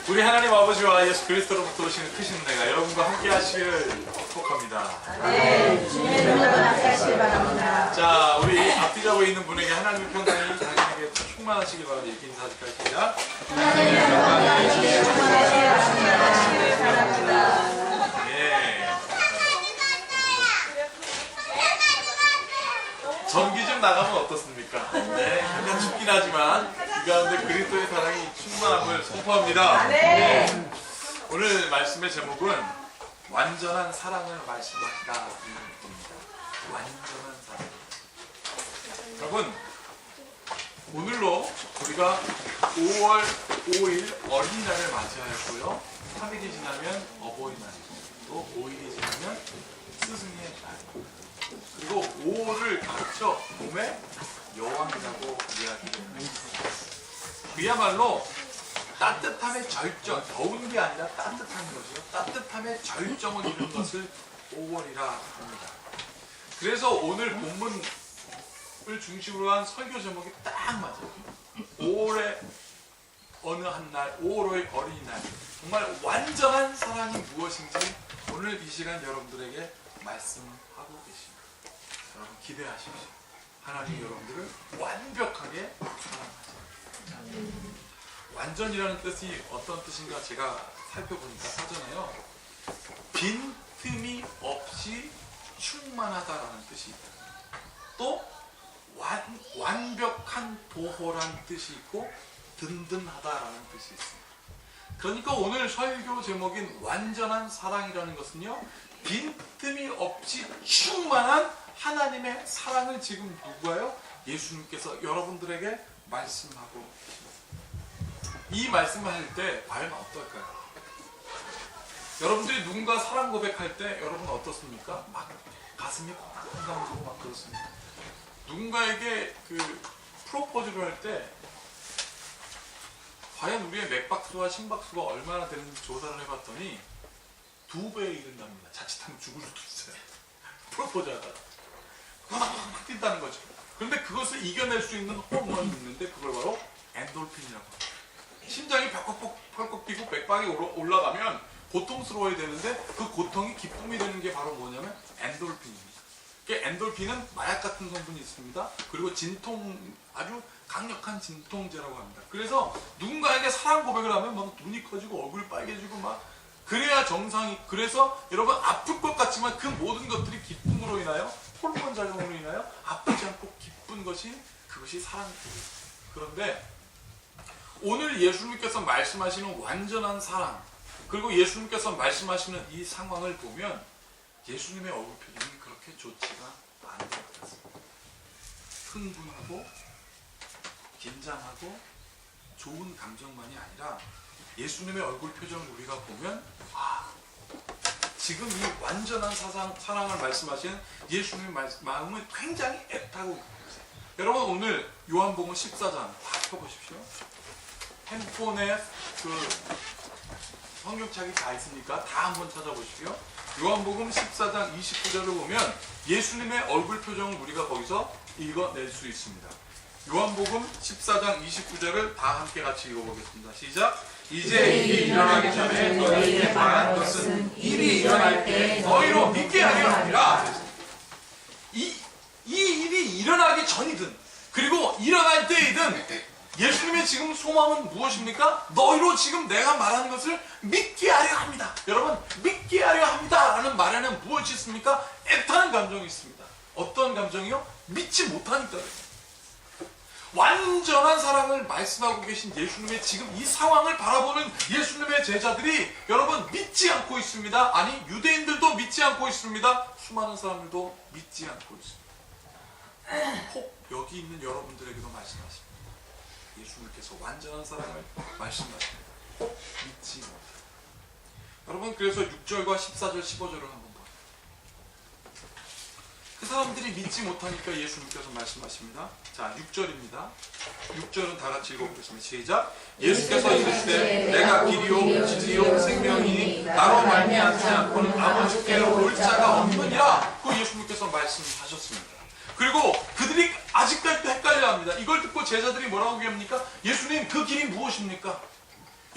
우리 하나님 아버지와 예수 그리스도로부터 오시는 크신 은혜가 여러분과 함께 하시기를 축복합니다. 네, 주님의 은혜가 함께 하시길 바랍니다. 자, 우리 앞뒤 잡고 있는 분에게 하나님의 평강이 당신에게 충만하시길 바랍니다. 이렇게 인사하실까요? 시작. 하나님의 평강이 주님의 충만하시길 바랍니다. 예. 전기 좀 나가면 어떻습니까? 네, 약간 춥긴 하지만 그 가운데 그리스도의 사랑이 충만함을 선포합니다. 네. 오늘 말씀의 제목은 완전한 사랑을 말씀하시다 이런 겁니다. 완전한 사랑. 여러분, 오늘로 우리가 5월 5일 어린이날을 맞이하였고요. 3일이 지나면 어버이날, 또 5일이 지나면 스승의 날. 그리고 5월을 합쳐 봄의 여왕이라고 이야기를 합니다. 그야말로 따뜻함의 절정, 더운 게 아니라 따뜻한 것이요. 따뜻함의 절정을 이룬 것을 5월이라 합니다. 그래서 오늘 본문을 중심으로 한 설교 제목이 딱 맞아요. 5월의 어느 한 날, 5월의 어린이날. 정말 완전한 사랑이 무엇인지 오늘 이 시간 여러분들에게 말씀하고 계십니다. 여러분 기대하십시오. 하나님 여러분들을 완벽하게 사랑하십니다. 완전이라는 뜻이 어떤 뜻인가 제가 살펴보니까 사전에요. 빈틈이 없이 충만하다라는 뜻이 있다. 또 완벽한 보호라는 뜻이 있고 든든하다라는 뜻이 있습니다. 그러니까 오늘 설교 제목인 완전한 사랑이라는 것은요. 빈틈이 없이 충만한 하나님의 사랑을 지금 누구가요? 예수님께서 여러분들에게 말씀하고 계십니다. 이 말씀을 할 때 과연 어떨까요? 여러분들이 누군가 사랑 고백할 때 여러분 어떻습니까? 막 가슴이 콩닥콩닥 막 그렇습니다. 누군가에게 그 프로포즈를 할 때 과연 우리의 맥박수와 심박수가 얼마나 되는지 조사를 해봤더니 2배에 이른답니다. 자칫하면 죽을 수도 있어요. 프로포즈 하다가 막 뛴다는 거죠. 그런데 그것을 이겨낼 수 있는 호르몬이 있는데 그걸 바로 엔돌핀이라고 합니다. 심장이 펄컥 뛰고 맥박이 올라가면 고통스러워야 되는데 그 고통이 기쁨이 되는 게 바로 뭐냐면 엔돌핀입니다. 엔돌핀은 마약 같은 성분이 있습니다. 그리고 아주 강력한 진통제라고 합니다. 그래서 누군가에게 사랑 고백을 하면 막 눈이 커지고 얼굴이 빨개지고 막 그래야 정상이. 그래서 여러분 아플 것 같지만 그 모든 것들이 기쁨으로 인하여 호르몬 작용으로 인하여 아프지 않고 기쁜 것이 그것이 사랑입니다. 그런데 오늘 예수님께서 말씀하시는 완전한 사랑, 그리고 예수님께서 말씀하시는 이 상황을 보면 예수님의 얼굴 표정이 그렇게 좋지가 않은 것 같습니다. 흥분하고 긴장하고 좋은 감정만이 아니라 예수님의 얼굴 표정을 우리가 보면 지금 이 완전한 사랑을 말씀하시는 예수님의 마음은 굉장히 애타고 있어요. 여러분 오늘 요한복음 14장 다 펴보십시오. 핸드폰에 그 성경책이 다 있으니까 다 한번 찾아보십시오. 요한복음 14장 29절을 보면 예수님의 얼굴 표정을 우리가 거기서 읽어낼 수 있습니다. 요한복음 14장 29절을 다 함께 같이 읽어보겠습니다. 시작! 이제 일이 일어나기 전에 너희에게 말한 것은 일이 일어날 때 너희로 믿게 하려 함이라. 이 일이 일어나기 전이든 그리고 일어날 때이든 예수님의 지금 소망은 무엇입니까? 너희로 지금 내가 말하는 것을 믿게 하려 합니다. 여러분 믿게 하려 합니다 라는 말에는 무엇이 있습니까? 애타는 감정이 있습니다. 어떤 감정이요? 믿지 못하니까. 완전한 사랑을 말씀하고 계신 예수님의 지금 이 상황을 바라보는 예수님의 제자들이 여러분 믿지 않고 있습니다. 아니 유대인들도 믿지 않고 있습니다. 수많은 사람들도 믿지 않고 있습니다. 혹 여기 있는 여러분들에게도 말씀하십니다. 예수님께서 완전한 사랑을 말씀하십니다. 혹 믿지 못해요. 여러분 그래서 6절과 14절 15절을 한번 봐요. 그 사람들이 믿지 못하니까 예수님께서 말씀하십니다. 자 6절입니다. 6절은 다 같이 읽어보겠습니다. 시작! 예수께서 이르시되 내가 길이요 진리요 생명이니 나로 말미암지 않고는 아버지께로 올 자가 없느니라. 그 예수님께서 말씀하셨습니다. 그리고 그들이 아직까지도 헷갈려합니다. 이걸 듣고 제자들이 뭐라고 얘기합니까? 예수님 그 길이 무엇입니까?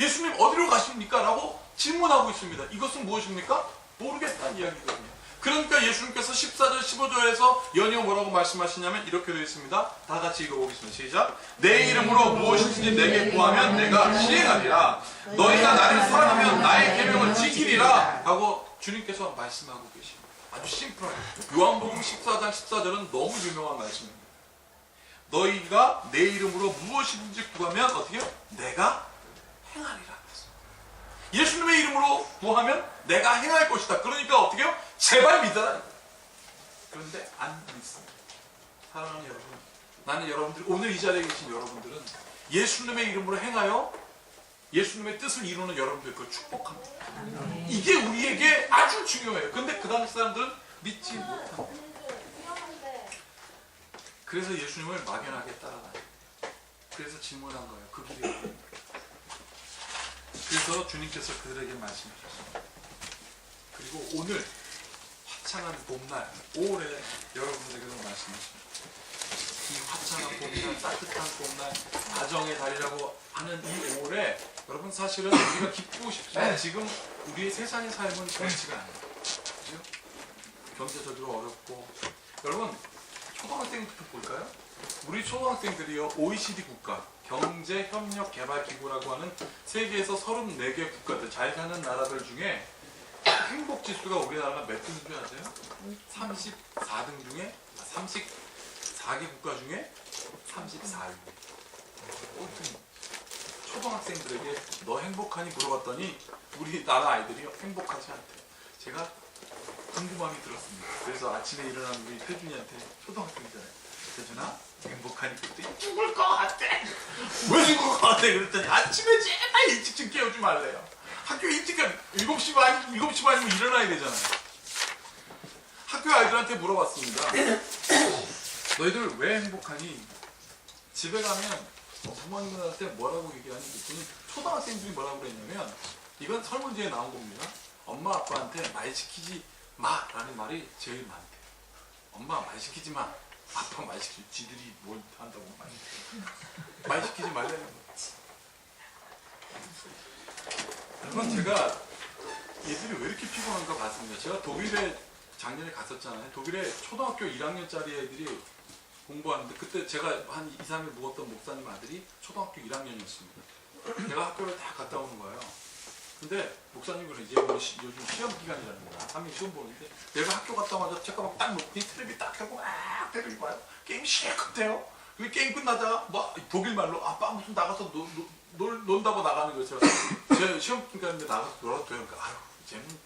예수님 어디로 가십니까? 라고 질문하고 있습니다. 이것은 무엇입니까? 모르겠다는 이야기거든요. 그러니까 예수님께서 14절 15절에서 연이어 뭐라고 말씀하시냐면 이렇게 되어 있습니다. 다 같이 읽어보겠습니다. 시작. 내 이름으로 무엇이든지 내게 구하면 내가 시행하리라. 너희가 나를 사랑하면 나의 계명을 지키리라 하고 주님께서 말씀하고 계십니다. 아주 심플하게. 요한복음 14장 14절은 너무 유명한 말씀입니다. 너희가 내 이름으로 무엇이든지 구하면 어떻게 해요? 내가 행하리라. 예수님의 이름으로 구하면 내가 행할 것이다. 그러니까 어떻게 해요? 제발 믿어라. 그런데 안 믿습니다. 사랑하는 여러분, 나는 여러분들, 오늘 이 자리에 계신 여러분들은 예수님의 이름으로 행하여 예수님의 뜻을 이루는 여러분들 그걸 축복합니다. 이게 우리에게 아주 중요해요. 근데 그 당시 사람들은 믿지 못합니다. 그래서 예수님을 막연하게 따라다녀요. 그래서 질문한 거예요. 그 길이 어디입니까? 그래서 주님께서 그들에게 말씀하셨습니다. 그리고 오늘 화창한 봄날 5월에 여러분들에게도 말씀하십니다. 이 화창한 봄날, 따뜻한 봄날, 가정의 달이라고 하는 이 5월에 여러분 사실은 우리가 기쁘고 싶지만 지금 우리의 세상의 삶은 그렇지가 않아요. 그죠? 경제적으로 어렵고. 여러분 초등학생부터 볼까요? 우리 초등학생들이요 OECD 국가 경제협력개발기구라고 하는 세계에서 34개 국가들, 잘 사는 나라들 중에 행복지수가 우리나라가 몇 등인 줄 아세요? 34등 중에 34개 국가 중에 34위. 꼴등. 초등학생들에게 너 행복하니 물어봤더니 우리나라 아이들이 행복하지 않대요. 제가 궁금함이 들었습니다. 그래서 아침에 일어난 우리 태준이한테, 초등학생이잖아요. 태준아, 행복하니 그때 죽을 것 같아. 왜 죽을 것 같아? 그랬더니 아침에 제발 일찍 좀 깨우지 말래요. 학교 일찍 7시 반이면 일어나야 되잖아요. 학교 아이들한테 물어봤습니다. 너희들 왜 행복하니? 집에 가면 부모님들한테 뭐라고 얘기하니? 그랬더니 초등학생들이 뭐라고 그랬냐면, 이건 설문지에 나온 겁니다. 엄마 아빠한테 말 시키지 마 라는 말이 제일 많대. 엄마 말 시키지 마. 아빠 말 시키지. 지들이 뭘 한다고 말 시키지 말라는 거지. 여러분 제가 얘들이 왜 이렇게 피곤한가 봤습니다. 제가 독일에 작년에 갔었잖아요. 독일에 초등학교 1학년짜리 애들이 공부하는데 그때 제가 한 2, 3일 묵었던 목사님 아들이 초등학교 1학년이었습니다. 제가 학교를 다 갔다 오는 거예요. 근데 목사님은 이제 뭐 요즘 시험 기간이라는 거야. 3일 시험 보는데 내가 학교 갔다 오자마자 책가방 딱 놓고 텔레비 딱 켜고 막 텔레비 봐요. 게임 실컷해요. 그 게임 끝나자 뭐 독일 말로 아빠 무슨 나가서 논다고 나가는 거죠. 제 시험 기간인데 나가서 놀아도 돼요. 그러니까 아유 쟤는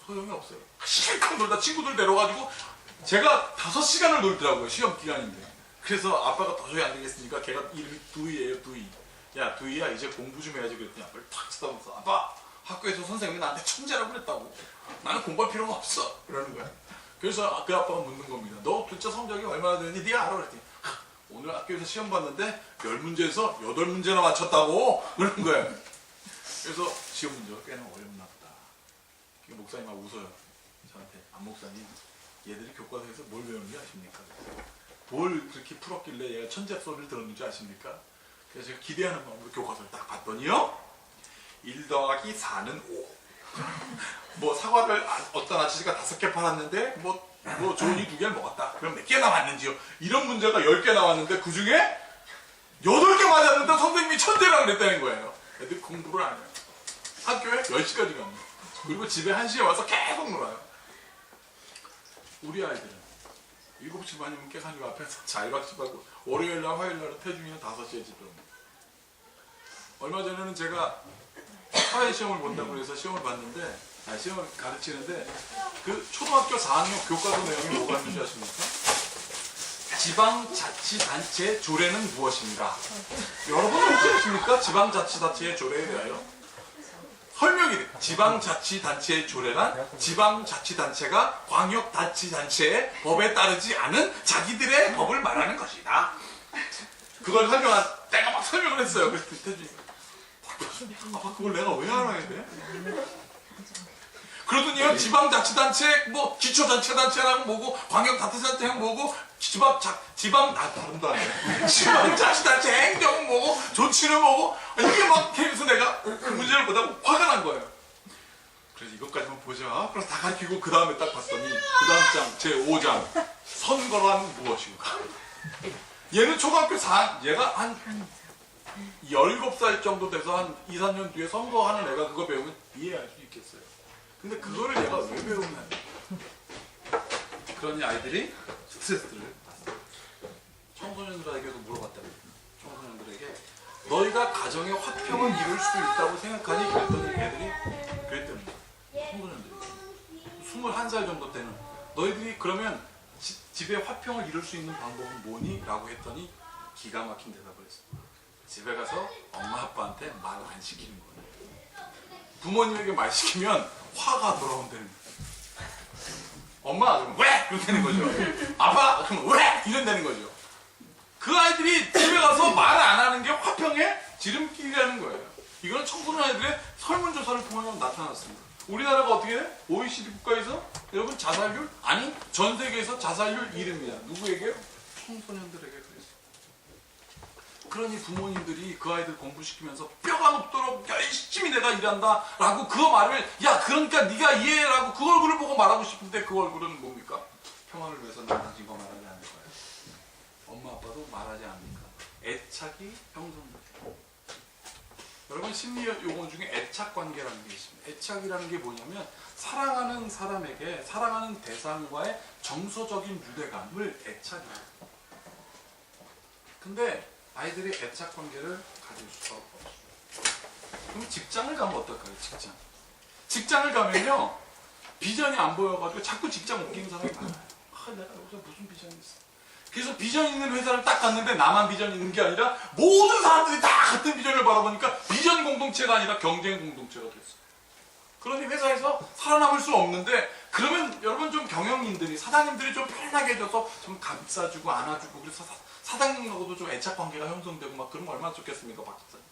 소용이 없어요. 실컷 놀다 친구들 데려가지고 제가 5시간을 놀더라고요. 시험 기간인데. 그래서 아빠가 도저히 안 되겠으니까 걔가 이름이 두이예요. 두이. 야 두이야 이제 공부 좀 해야지 그랬더니 아빠를 탁 쳐다보면서 아빠 학교에서 선생님이 나한테 천재라고 그랬다고. 나는 공부할 필요가 없어. 그러는 거야. 그래서 그 아빠가 묻는 겁니다. 너 진짜 성적이 얼마나 되는지 네가 알아? 그랬더니 오늘 학교에서 시험 봤는데 10문제에서 8문제나 맞췄다고 그러는 거예요. 그래서 시험 문제가 꽤나 어렵나 보다. 목사님하고 웃어요. 저한테 안 목사님 얘들이 교과서에서 뭘 배우는지 아십니까? 뭘 그렇게 풀었길래 얘가 천재 소리를 들었는지 아십니까? 그래서 제가 기대하는 마음으로 교과서를 딱 봤더니요 1 더하기 4는 5. 뭐 사과를 어떤 아저씨가 5개 팔았는데 뭐 조은이 2개를 먹었다. 그럼 몇 개 남았는지요? 이런 문제가 10개 나왔는데 그 중에 8개 맞았는데 선생님이 천재라고 그랬다는 거예요. 애들 공부를 안 해요. 학교에 10시까지 갑니다. 그리고 집에 1시에 와서 계속 놀아요. 우리 아이들은 7시 반이면 깨가지고 앞에서 자율학습하고 월요일날 화요일날은 태중이는 5시에 집에 옵니다. 얼마 전에는 제가 사회시험을 본다고 해서 시험을 봤는데 시험을 가르치는데 그 초등학교 4학년 교과서 내용이 뭐가 있는지 아십니까? 지방자치단체의 조례는 무엇인가? 여러분은 혹시 아십니까? 지방자치단체의 조례에 대하여 설명이 돼요. 지방자치단체의 조례란 지방자치단체가 광역자치단체의 법에 따르지 않은 자기들의 법을 말하는 것이다. 그걸 내가 막 설명을 했어요. 그래서 태준이가 아빠 그걸 내가 왜 알아야 돼? 그러더니요 지방자치단체 뭐 기초자치단체랑 뭐고 광역자치단체랑 뭐고 지방자치단체 행정 뭐고 조치는 뭐고 이게 막 해서 내가 그 문제 보자. 그래서 다 가르치고 그 다음에 딱 봤더니 그 다음 장 제5장 선거란 무엇인가. 얘는 초등학교 4, 얘가 한 17살 정도 돼서 한 2, 3년 뒤에 선거하는 애가 그거 배우면 이해할 수 있겠어요. 근데 그거를 얘가 왜 배우냐. 그러니 아이들이 스트레스를 받습니다. 청소년들에게도 물어봤다고요. 청소년들에게 너희가 가정의 화평을 이룰 수 있다고 생각하니? 그랬더니 애들이 그랬답니다. 청소년들이 21살 정도 때는 너희들이 그러면 집에 화평을 이룰 수 있는 방법은 뭐니? 라고 했더니 기가 막힌 대답을 했어요. 집에 가서 엄마 아빠한테 말 안 시키는 거예요. 부모님에게 말 시키면 화가 돌아온다는 거예요. 엄마 그러면 왜? 이렇게 되는 거죠. 아빠 그러면 왜? 이런다는 거죠. 그 아이들이 집에 가서 말을 안 하는 게 화평의 지름길이라는 거예요. 이거는 청소년 아이들의 설문조사를 통해 나타났습니다. 우리나라가 어떻게 해? OECD 국가에서 여러분 자살률? 아니 전 세계에서 자살률 1위입니다. 누구에게요? 청소년들에게 그랬어요. 그러니 부모님들이 그 아이들 공부시키면서 뼈가 녹도록 열심히 내가 일한다 라고 그 말을 야 그러니까 네가 이해해라고 그 얼굴을 보고 말하고 싶은데 그 얼굴은 뭡니까? 평화를 위해서 난 당신과 말하지 않을 거야. 엄마 아빠도 말하지 않으니까 애착이 형성돼요. 여러분 심리 용어 중에 애착관계라는 게 있습니다. 애착이라는 게 뭐냐면 사랑하는 사람에게 사랑하는 대상과의 정서적인 유대감을 애착이라고 해요. 근데 아이들이 애착관계를 가질 수가 없어요. 그럼 직장을 가면 어떨까요? 직장을 가면요 비전이 안 보여가지고 자꾸 직장 옮기는 사람이 많아요. 내가 여기서 무슨 비전이 있어. 그래서 비전 있는 회사를 딱 갔는데 나만 비전 있는 게 아니라 모든 사람들이 다 같은 비전을 바라보니까 비전 공동체가 아니라 경쟁 공동체가 됐어요. 그러니 회사에서 살아남을 수 없는데 그러면 여러분 좀 경영인들이 사장님들이 좀 편하게 해줘서 좀 감싸주고 안아주고 그래서 사장님하고도 좀 애착관계가 형성되고 막 그런 거 얼마나 좋겠습니까, 박 기자님.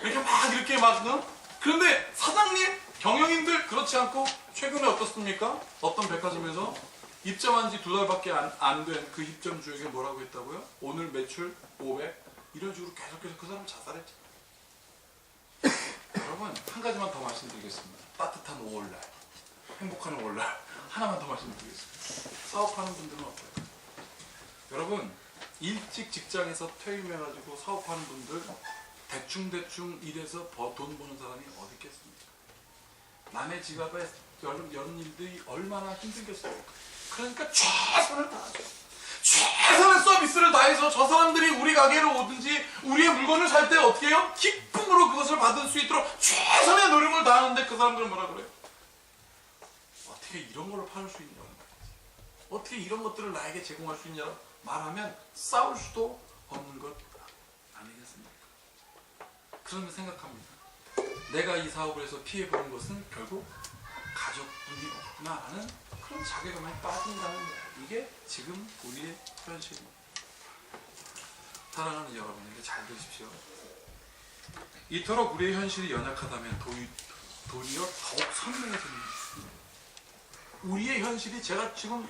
이렇게 막 이렇게 막 그런데 사장님, 경영인들 그렇지 않고 최근에 어떻습니까? 어떤 백화점에서 입점한 지 2달밖에 안 된 그 입점주에게 뭐라고 했다고요? 오늘 매출 500 이런 식으로 계속해서 그 사람 자살했죠. 여러분 한 가지만 더 말씀드리겠습니다. 따뜻한 5월날 행복한 5월날 하나만 더 말씀드리겠습니다. 사업하는 분들은 어때요? 여러분 일찍 직장에서 퇴임해가지고 사업하는 분들 대충 일해서 돈 버는 사람이 어디 있겠습니까? 남의 지갑에 여는 일들이 얼마나 힘들겠어요. 그러니까 최선을 다하죠. 최선의 서비스를 다해서 저 사람들이 우리 가게로 오든지 우리의 물건을 살 때 어떻게 해요? 기쁨으로 그것을 받을 수 있도록 최선의 노력을 다하는데 그 사람들은 뭐라 그래요? 어떻게 이런 걸로 팔을 수 있냐고 말이지. 어떻게 이런 것들을 나에게 제공할 수 있냐고 말하면 싸울 수도 없는 것 아니겠습니까? 그러면 생각합니다. 내가 이 사업을 해서 피해보는 것은 결국 가족분이구나 하는 그런 자괴감에 빠진다는 거예요. 이게 지금 우리의 현실입니다. 사랑하는 여러분에게 잘 들으십시오. 이토록 우리의 현실이 연약하다면 도리어 더욱 선명해지는 것입니다. 우리의 현실이 제가 지금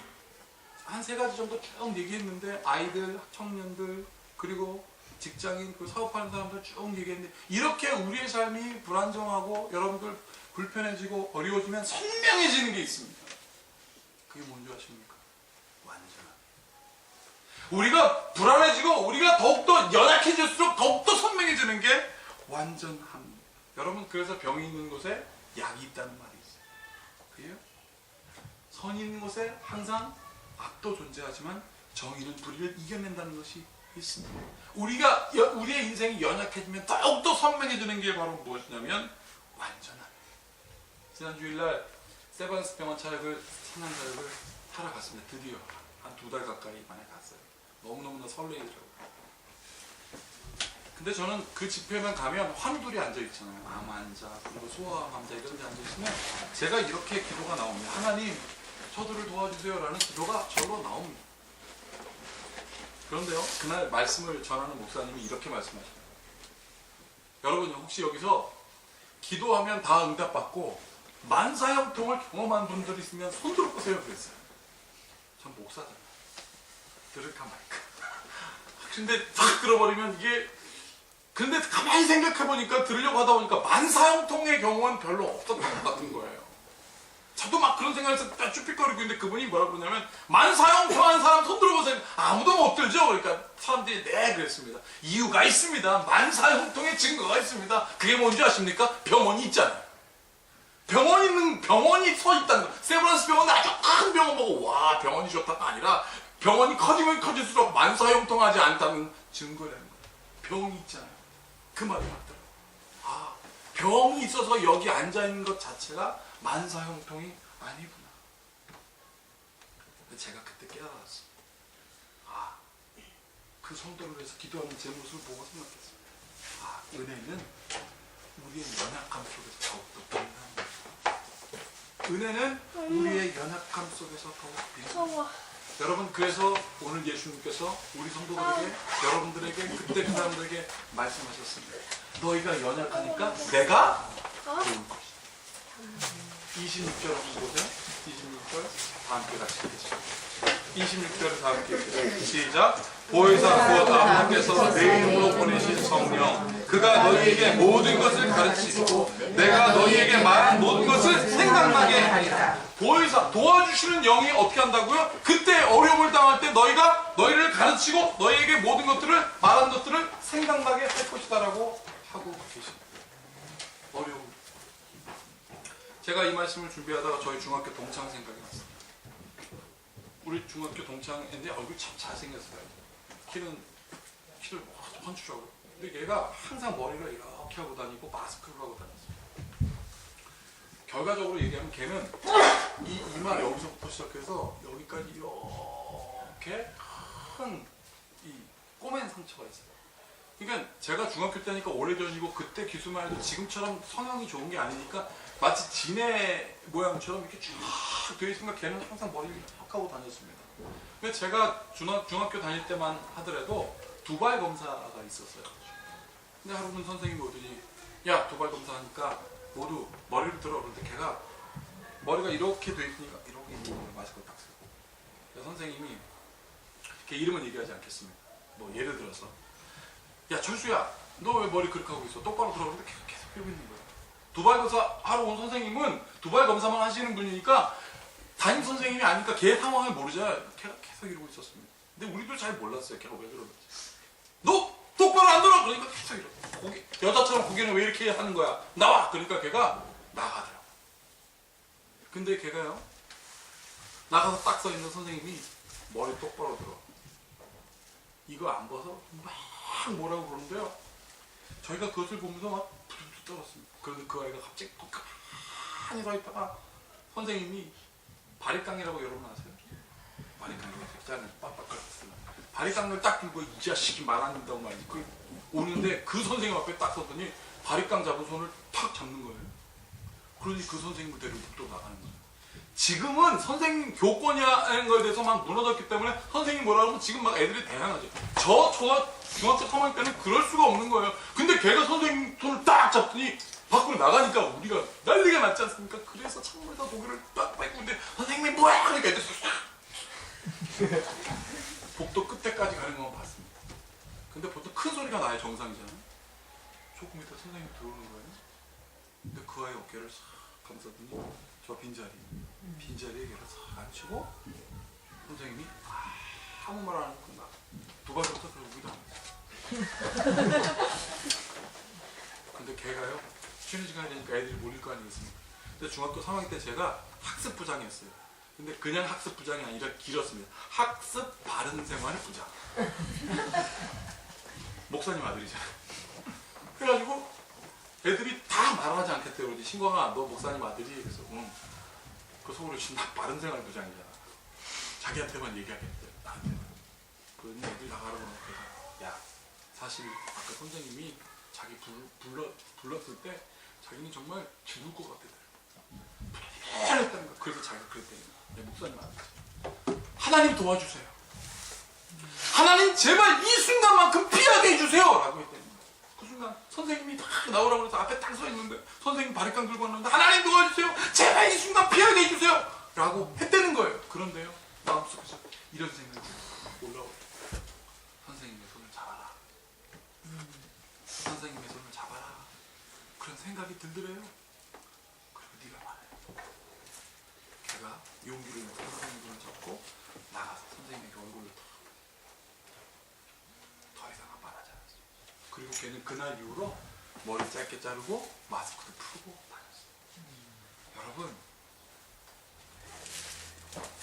한 3가지 정도 쭉 얘기했는데 아이들, 청년들, 그리고 직장인, 그 사업하는 사람들 쭉 얘기했는데 이렇게 우리의 삶이 불안정하고 여러분들 불편해지고 어려워지면 선명해지는 게 있습니다. 그게 뭔지 아십니까? 완전함. 우리가 불안해지고 우리가 더욱더 연약해질수록 더욱더 선명해지는 게 완전함. 여러분 그래서 병이 있는 곳에 약이 있다는 말이 있어요. 그래요? 선이 있는 곳에 항상 악도 존재하지만 정의는 불의를 이겨낸다는 것이 있습니다. 우리의 인생이 연약해지면 더욱더 선명해지는 게 바로 무엇이냐면 완전함. 지난 주일날 세바스 병원 찬양 사역을 하러 갔습니다. 드디어 한 2달 가까이 만에 갔어요. 너무너무나 설레이더라고요. 근데 저는 그 집회만 가면 환우들이 앉아있잖아요. 암 환자, 그리고 소아암 환자 이런 데 앉아있으면 제가 이렇게 기도가 나옵니다. 하나님 저들을 도와주세요 라는 기도가 절로 나옵니다. 그런데요, 그날 말씀을 전하는 목사님이 이렇게 말씀하시네요. 여러분 혹시 여기서 기도하면 다 응답받고 만사형통을 경험한 분들이 있으면 손 들어보세요 그랬어요. 전 목사잖아요. 들을까 말까. 근데 딱 들어버리면 이게 근데 가만히 생각해보니까 들으려고 하다 보니까 만사형통의 경우는 별로 없었던 것 같은 거예요. 저도 막 그런 생각에서 쭈삣거리고 있는데 그분이 뭐라 그러냐면 만사형통한 사람 손 들어보세요. 아무도 못 들죠? 그러니까 사람들이 네 그랬습니다. 이유가 있습니다. 만사형통의 증거가 있습니다. 그게 뭔지 아십니까? 병원이 있잖아요. 병원이 서 있다는 거. 세브란스 병원은 아주 큰 병원 보고 와 병원이 좋다가 아니라 병원이 커지면 커질수록 만사형통하지 않다는 증거라는 거예요. 병이 있잖아요. 그 말이 맞더라고요. 아, 병이 있어서 여기 앉아있는 것 자체가 만사형통이 아니구나. 근데 제가 그때 깨달았어요. 아, 그 성도를 위해서 기도하는 제 모습을 보고 생각했어요. 아, 은혜는 우리의 연약함 속에서 더욱더 빛납니다. 은혜는 우리의 연약함 속에서 더욱 빛납니다. 여러분, 그래서 오늘 예수님께서 우리 성도들에게, 여러분들에게, 그때 그 사람들에게 말씀하셨습니다. 너희가 연약하니까 내가 도울 것이다. 26절 한번 보세요. 26절 다 함께 같이 읽겠습니다. 26절을 다 함께 읽겠습니다. 시작. 보혜사 곧 아버지께서 내 이름으로 보내신 성령 그가 너희에게 모든 것을 가르치시고 내가 너희에게 말한 모든 것을 생각나게 하리라. 보혜사, 도와주시는 영이 어떻게 한다고요? 그때 어려움을 당할 때 너희를 가르치고 너희에게 모든 것들을 말한 것들을 생각나게 할 것이다라고 하고 계십니다. 어려움. 제가 이 말씀을 준비하다가 저희 중학교 동창 생각이 났어요. 우리 중학교 동창인데 얼굴 참 잘생겼어요. 키를 헌출하고. 근데 얘가 항상 머리를 이렇게 하고 다니고 마스크를 하고 다녔어요. 결과적으로 얘기하면 걔는 이 이마 여기서부터 시작해서 여기까지 이렇게 큰 이 꼬맨 상처가 있어요. 그러니까 제가 중학교 때니까 오래전이고 그때 기수만 해도 지금처럼 성형이 좋은 게 아니니까 마치 진해 모양처럼 이렇게 쭉 되어 있으니까 걔는 항상 머리를 턱 하고 다녔습니다. 근데 제가 중학교 다닐 때만 하더라도 두발 검사가 있었어요. 근데 하루는 선생님이 오더니 야 두발 검사하니까 모두 머리를 들어. 그런데 걔가 머리가 이렇게 돼 있으니까 이렇게 마스크를 딱 쓰고 선생님이 걔 이름은 얘기하지 않겠습니다. 뭐 예를 들어서 야 철수야 너 왜 머리 그렇게 하고 있어? 똑바로 들어. 그런데 계속 이러고 있는 거예요. 두발 검사 하러 온 선생님은 두발 검사만 하시는 분이니까 담임 선생님이 아니까 걔 상황을 모르잖아요. 걔가 계속 이러고 있었습니다. 근데 우리도 잘 몰랐어요. 걔가 왜 그러는지. 너 똑바로 안 들어. 그러니까 계속 이러고. 여자처럼 고개는 왜 이렇게 하는 거야? 나와. 그러니까 걔가 나가더라고. 근데 걔가요. 나가서 딱 서 있는 선생님이 머리 똑바로 들어. 이거 안 벗어? 막 뭐라고 그러는데요. 저희가 그것을 보면서 막 부들부들 떨었습니다. 그런데 그 아이가 갑자기 또 가만히 서 있다가 선생님이 바리깡이라고 여러분 아세요? 바리깡이라고 색자는 빡빡거렸어요. 바리깡을 딱 들고 이 자식이 말 안 된다고 말이지. 오는데 그 선생님 앞에 딱 서더니 바리깡 잡은 손을 탁 잡는 거예요. 그러니 그 선생님을 데리고 또 나가는 거예요. 지금은 선생님 교권이라는 거에 대해서 막 무너졌기 때문에 선생님 뭐라 그러면 지금 막 애들이 대항하죠. 중학교 3학년 때는 그럴 수가 없는 거예요. 근데 걔가 선생님 손을 딱 잡더니 밖으로 나가니까 우리가 난리가 났지 않습니까? 그래서 창문에다 고개를 딱 뺏고 있는데 선생님이 뭐야? 그러니까 애들 싹 복도 끝에까지 가는 것만 봤습니다. 근데 보통 큰 소리가 나야 정상이잖아요. 조금 있다 선생님이 들어오는 거예요. 근데 그 아이 어깨를 싹 감싸더니 저 빈자리에 걔를 싹 앉히고 선생님이 아무 말 안 하고 끝나. 두발부터 그러고 우기도 안 했어요. 근데 걔가요 쉬는 시간이 되니까 애들이 몰릴 거 아니겠습니까? 근데 중학교 3학년 때 제가 학습부장이었어요. 근데 그냥 학습부장이 아니라 길었습니다. 학습 바른생활 부장. 목사님 아들이잖아요. 그래가지고 애들이 다 말하지 않겠대요. 그러지 신광아 너 목사님 아들이. 그래서 그 속으로 지금 나 바른생활 부장이잖아. 자기한테만 얘기하겠대. 나한테만. 그러니 애들이 나가라고 하니까 야 사실 아까 선생님이 자기 불렀을 때 자기는 정말 죽을 것 같대. 했다는 거야. 그래서 자기가 그랬대요. 내 목사님 아들이 하나님 도와주세요. 하나님 제발 이 순간만큼 피하게 해주세요 라고 했대요. 그 순간 선생님이 딱 나오라고 해서 앞에 딱 서 있는데 선생님 바리깡 들고 왔는데 하나님 도와주세요. 제발 이 순간 피하게 해주세요 라고 했다는 거예요. 그런데요 마음속에서 이런 생각이 올라오고 선생님의 손을 잡아라. 선생님의 손을 잡아라. 그런 생각이 들더래요. 그리고 네가 말해. 걔가 용기를 내서 선생님 손을 잡고 나가서 선생님에게 얼굴을 더 이상 안 말하지 않았어. 그리고 걔는 그날 이후로 머리 짧게 자르고 마스크도 풀고 다녔어. 여러분,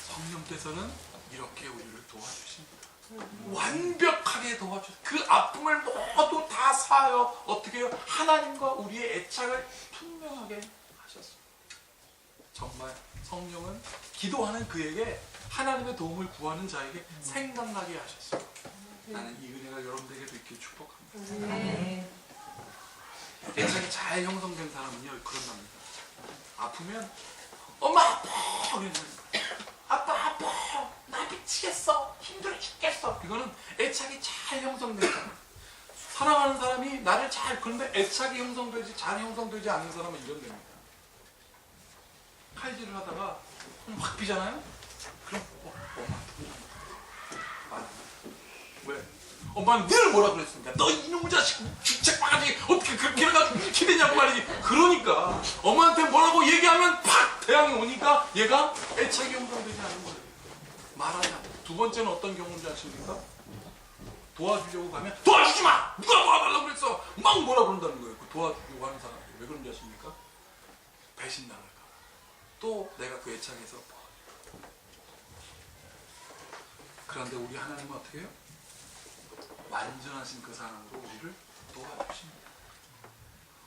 성령께서는 이렇게 우리를 도와주십니다. 완벽하게 도와주세요. 그 아픔을 모두 다 사하여 어떻게 해요? 하나님과 우리의 애착을 분명하게 하셨습니다. 정말 성령은 기도하는 그에게 하나님의 도움을 구하는 자에게 생각나게 하셨어요. 나는 이 은혜가 여러분들에게도 있길 축복합니다. 애착이 잘 형성된 사람은요 그런답니다. 아프면 엄마 아파! 아빠 아파! 나 미치겠어! 힘들어 죽겠어! 이거는 애착이 잘 형성된 사람. 사랑하는 사람이 나를 잘, 그런데 애착이 형성되지 잘 형성되지 않는 사람은 이런 됩니다. 칼질을 하다가 확 비잖아요? 그럼 엄마 왜? 엄마는 늘 뭐라 그랬습니까? 너 이놈의 자식 주책 바가지 어떻게 그렇게 해가지고 이렇게 되냐고 말이지. 그러니까 엄마한테 뭐라고 얘기하면 팍 대항이 오니까 얘가 애착이 형성되지 않는 거예요. 말하지 않아요. 두 번째는 어떤 경우인지 아십니까? 도와주려고 가면 도와주지 마! 누가 도와달라고 그랬어! 막 뭐라 그런다는 거예요. 그 도와주려고 하는 사람이 왜 그런지 아십니까? 배신당할까 봐. 또 내가 그 애착에서 그런데 우리 하나님은 어떻게 해요? 완전하신 그 사랑으로 우리를 도와주십니다.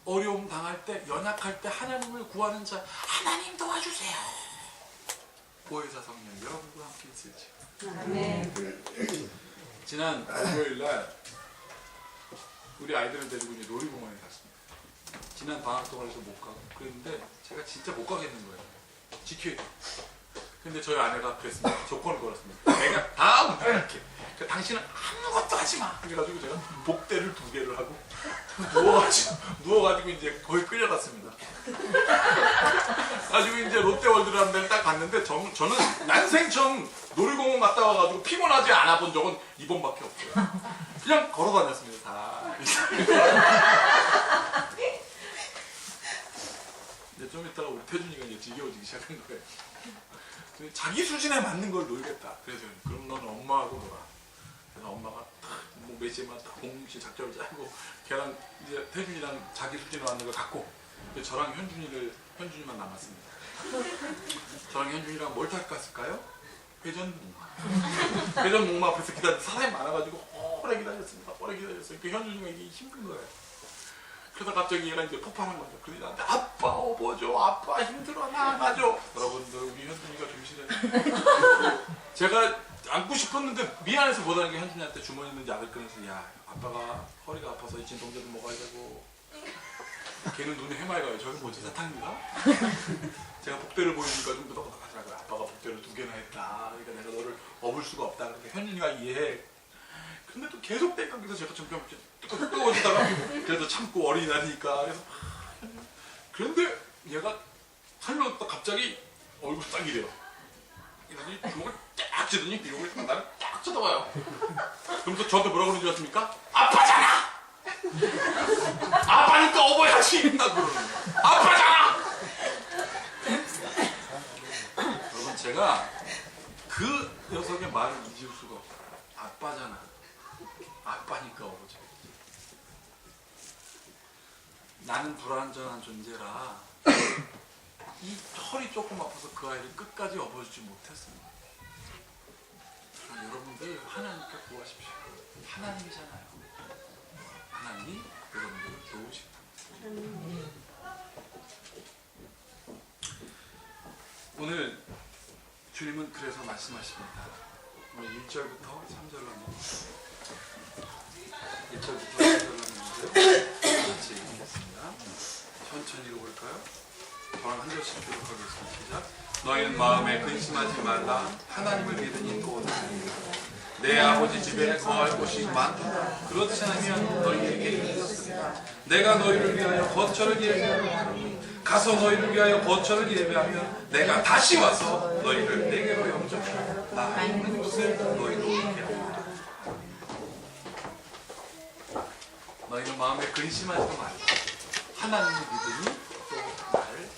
어려움 당할 때, 연약할 때 하나님을 구하는 자, 하나님 도와주세요. 보혜사 성령 여러분과 함께 있을지. 아멘. 지난 목요일날 우리 아이들을 데리고 이제 놀이공원에 갔습니다. 지난 방학 동안에도 못 가고 그랬는데 제가 진짜 못 가겠는 거예요. 지켜야 돼. 근데 저희 아내가 그랬습니다. 조건을 걸었습니다. 내가 다음 이렇게. 당신은 아무것도 하지 마. 그래가지고 제가 복대를 2개를 하고 누워가지고 이제 거의 끌려갔습니다. 가지고 이제 롯데월드라는 데를 딱 갔는데 저는 난생 처음 놀이공원 갔다 와가지고 피곤하지 않아 본 적은 이번밖에 없어요. 그냥 걸어 다녔습니다. 다. 이제 좀 이따가 우리 태준이가 이제 지겨워지기 시작한 거예요. 자기 수준에 맞는 걸 놀겠다. 그래서 그럼 넌 엄마하고 놀아. 그래서 엄마가 뭐 몇 시에만 딱 공식 작전을 짜고 걔랑 이제 태준이랑 자기 수준에 맞는 걸 갖고 저랑 현준이만 남았습니다. 저랑 현준이랑 뭘 탈까? 회전 목마 앞에서 기다려 사람이 많아가지고 오래 기다렸습니다. 오래 기다렸어요. 그 현준이가 이게 힘든 거예요. 그러다 갑자기 얘가 이제 폭발한 거죠. 그러더니 나한테 아빠 업어줘, 아빠 힘들어 나 안아줘. 여러분들 우리 현준이가 좀실해요. 제가 안고 싶었는데 미안해서 못하는 게 현준이한테 주머니에 있는 약을 꺼내서 야 아빠가 허리가 아파서 이 진통제도 먹어야 되고 걔는 눈에 해맑아요. 저는 뭐지 사탕인가? 제가 복대를 보이니까 좀 끄덕끄덕하더라고요. 아빠가 복대를 2개나 했다. 그러니까 내가 너를 업을 수가 없다. 그러니까 현준이가 이해해. 근데 또 계속 땡깡해서 제가 점점 뜨거워지다가 그래도 참고 어린이날이니까 그래서 그런데 얘가 살면서 갑자기 얼굴 딱 이래요. 이러더니 주먹을 딱 쥐더니 이러고 나를 딱 쳐다봐요. 그러면서 저한테 뭐라고 그러는 줄 아십니까? 아빠잖아! 아빠니까 업어야지! 딱 그러는 거예요. 아빠잖아! 여러분 제가 그 녀석의 말을 잊을 수가 없어요. 아빠잖아. 아빠니까 업어줘. 나는 불완전한 존재라 이 털이 조금 아파서 그 아이를 끝까지 업어주지 못했습니다. 여러분들 하나님께 구하십시오. 하나님이잖아요. 하나님이 여러분들을 도우십니다. 오늘 주님은 그래서 말씀하십니다. 오늘 1절부터 3절로 한번 1절부터 3절로 한번 같이 읽겠습니다. 천천히 읽어볼까요? 저랑 한 절씩 기록하겠습니다. 시작. 너희는 마음에 근심하지 말라. 하나님을 믿으니 또 내 아버지 집에 거할 곳이 많다. 그렇지 않으면 너희에게 이르렀으리라. 내가 너희를 위하여 거처를 예배하며 가서 너희를 위하여 거처를 예배하면 내가 다시 와서 너희를 내게로 영접하여 나 있는 곳을 너희로 있게 하리라. 너희는 마음에 근심하지도 말라. 하나님을 믿으니 또 나를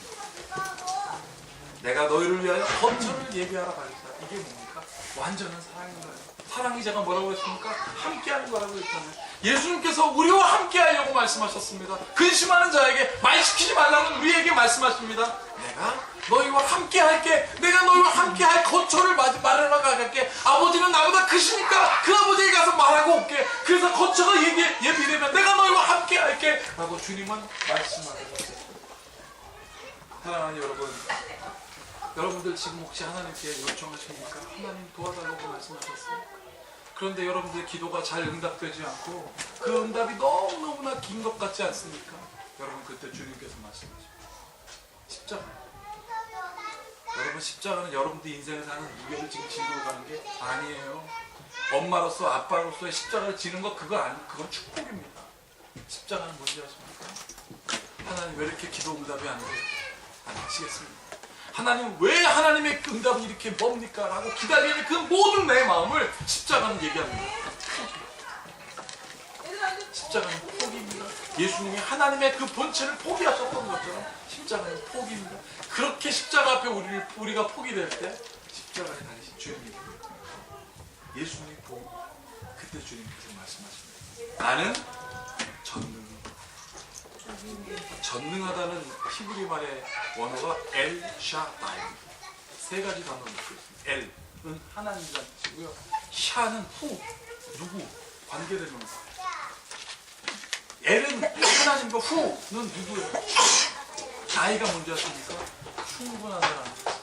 내가 너희를 위하여 거처를 예비하라 하였다. 이게 뭡니까? 완전한 사랑인가요? 사랑이 제가 뭐라고 했습니까? 함께하는 거라고 했잖아요. 예수님께서 우리와 함께하려고 말씀하셨습니다. 근심하는 자에게 말 시키지 말라는 우리에게 말씀하십니다. 내가 너희와 함께할게. 내가 너희와 함께할 거처를 마련하러 가갈게. 아버지는 나보다 크시니까 그 아버지에게 가서 말하고 올게. 그래서 거처가 예비되면 내가 너희와 함께할게 라고 주님은 말씀하셨어요. 사랑하는 여러분, 여러분들 지금 혹시 하나님께 요청하십니까? 하나님 도와달라고 말씀하셨어요. 그런데 여러분들의 기도가 잘 응답되지 않고 그 응답이 너무너무나 긴 것 같지 않습니까? 여러분, 그때 주님께서 말씀하십니다. 십자가. 여러분, 십자가는 여러분들 인생을 사는 무게를 지금 지고 가는 게 아니에요. 엄마로서 아빠로서의 십자가를 지는 거 그건 축복입니다. 십자가는 뭔지 아십니까? 하나님 왜 이렇게 기도 응답이 안 돼요? 안 하시겠습니다. 하나님 왜 하나님의 응답이 이렇게 뭡니까? 라고 기다리는 그 모든 내 마음을 십자가는 얘기합니다. 십자가는 포기입니다. 예수님이 하나님의 그 본체를 포기하셨던 것처럼 십자가는 포기입니다. 그렇게 십자가 앞에 우리가 포기될 때 십자가에 달리신 주님입니다. 예수님이 포기. 그때 주님께서 말씀하십니다. 나는 전능하다는 히브리 말의 원어가 엘 샤다입니다. 세 가지 단어를 넣고 있습니다. 엘은 하나님이라는 뜻이고요. 샤는 후, 누구, 관계대명사. 엘은 하나님과 후는 누구예요? 나이가 뭔지 아십니까? 충분하다라는 뜻입니다.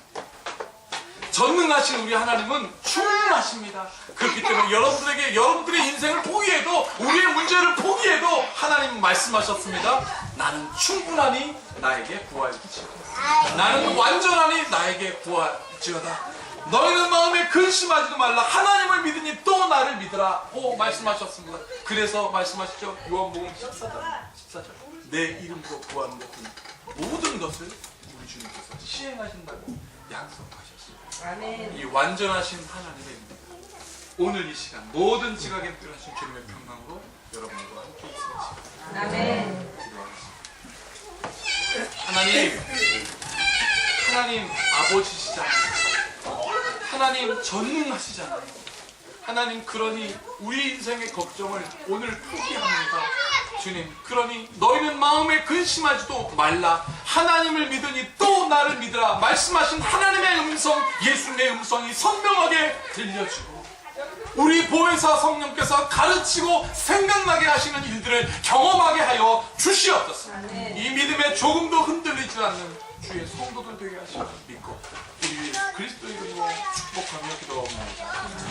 전능하신 우리 하나님은 충분하십니다. 그렇기 때문에 여러분들의 인생을 포기해도, 우리의 문제를 포기해도 하나님은 말씀하셨습니다. 나는 충분하니 나에게 구할지어다. 나는 완전하니 나에게 구할지어다. 너희는 마음에 근심하지도 말라. 하나님을 믿으니 또 나를 믿으라고 말씀하셨습니다. 그래서 말씀하시죠. 요한복음 14절. 내 이름으로 구하는 것은 모든 것을 우리 주님께서 시행하신다고 약속하셨습니다. 아멘. 이 완전하신 하나님의 입니다. 오늘 이 시간 모든 지각에 필요하신 주님의 평강으로 여러분과 함께 있으시기 아멘. 기도하겠습니다. 하나님 아버지시잖아요. 하나님 전능하시잖아요. 하나님, 그러니 우리 인생의 걱정을 오늘 포기합니다. 주님, 그러니 너희는 마음에 근심하지도 말라. 하나님을 믿으니 또 나를 믿으라. 말씀하신 하나님의 음성, 예수님의 음성이 선명하게 들려지고 우리 보혜사 성령께서 가르치고 생각나게 하시는 일들을 경험하게 하여 주시옵소서. 이 믿음에 조금도 흔들리지 않는 주의 성도들 되게 하시고 믿고 우리 그리스도 이름으로 축복하며 기도하옵나이다.